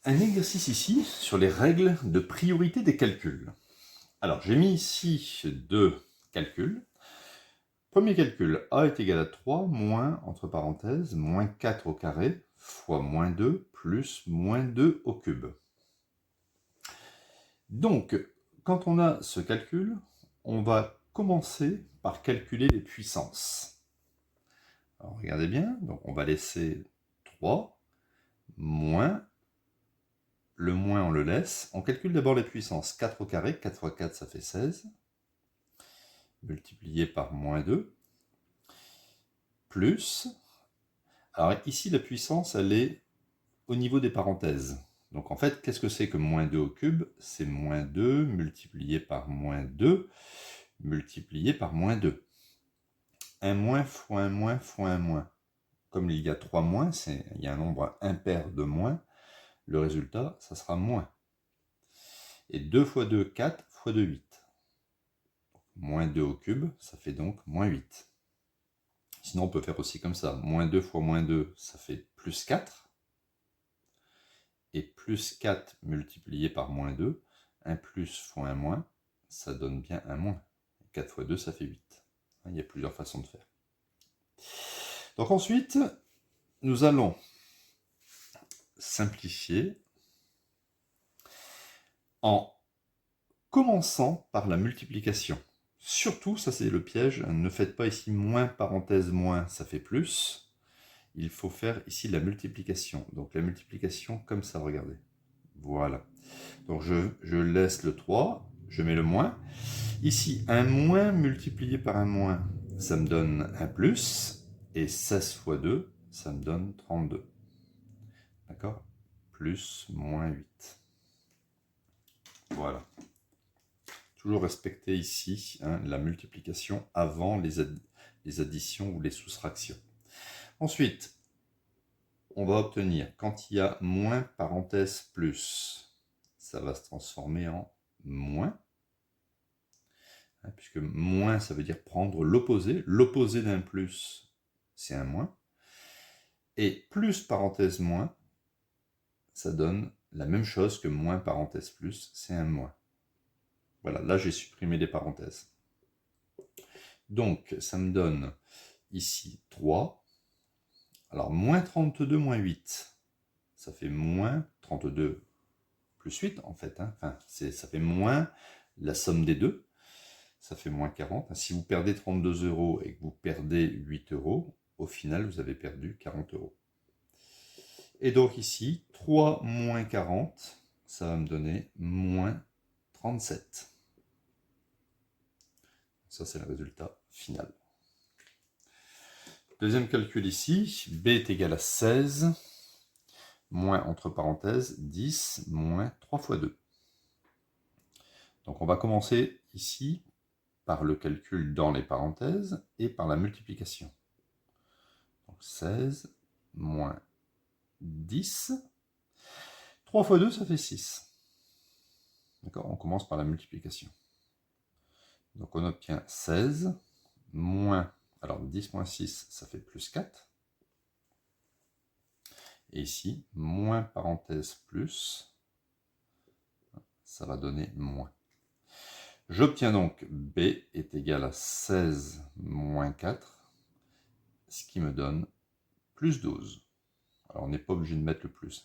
un exercice ici sur les règles de priorité des calculs. Alors, j'ai mis ici deux calculs. Premier calcul, a est égal à 3 moins, entre parenthèses, moins 4 au carré, fois moins 2, plus moins 2 au cube. Donc, quand on a ce calcul, on va commencer par calculer les puissances. Alors, regardez bien, donc on va laisser 3 moins, le moins on le laisse. On calcule d'abord les puissances. 4 au carré, 4 fois 4 ça fait 16, multiplié par moins 2, plus, alors ici la puissance elle est au niveau des parenthèses. Donc en fait, qu'est-ce que c'est que moins 2 au cube? C'est moins 2 multiplié par moins 2 multiplié par moins 2. Un moins fois un moins fois un moins. Comme il y a 3 moins, il y a un nombre impair de moins, le résultat, ça sera moins. Et 2 fois 2, 4 fois 2, 8. Moins 2 au cube, ça fait donc moins 8. Sinon, on peut faire aussi comme ça. Moins 2 fois moins 2, ça fait plus 4. Et plus 4 multiplié par moins 2, un plus fois un moins, ça donne bien un moins. 4 fois 2, ça fait 8. Il y a plusieurs façons de faire. Donc ensuite, nous allons simplifier en commençant par la multiplication. Surtout, ça c'est le piège, ne faites pas ici moins parenthèse moins, ça fait plus. Il faut faire ici la multiplication. Donc la multiplication comme ça, regardez. Voilà. Donc je laisse le 3, je mets le moins. Ici, un moins multiplié par un moins, ça me donne un plus. Et 16 fois 2, ça me donne 32. D'accord? Plus, moins 8. Voilà. Toujours respecter ici la multiplication avant les additions ou les soustractions. Ensuite, on va obtenir, quand il y a moins parenthèse plus, ça va se transformer en moins. Puisque moins, ça veut dire prendre l'opposé. L'opposé d'un plus, c'est un moins. Et plus parenthèse moins, ça donne la même chose que moins parenthèse plus, c'est un moins. Voilà, là j'ai supprimé les parenthèses. Donc, ça me donne ici 3. Alors, moins 32 moins 8, ça fait moins 32 plus 8 en fait. Enfin, ça fait moins la somme des deux. Ça fait moins 40. Si vous perdez 32 € et que vous perdez 8 €, au final, vous avez perdu 40 €. Et donc ici, 3 moins 40, ça va me donner moins 37. Ça, c'est le résultat final. Deuxième calcul ici, b est égal à 16, moins, entre parenthèses, 10, moins 3 fois 2. Donc on va commencer ici par le calcul dans les parenthèses et par la multiplication. Donc 16 moins 10. 3 fois 2, ça fait 6. D'accord? On commence par la multiplication. Donc on obtient 16 moins, alors 10 moins 6, ça fait plus 4. Et ici, moins parenthèse plus, ça va donner moins. J'obtiens donc B est égal à 16 moins 4, ce qui me donne plus 12. Alors on n'est pas obligé de mettre le plus.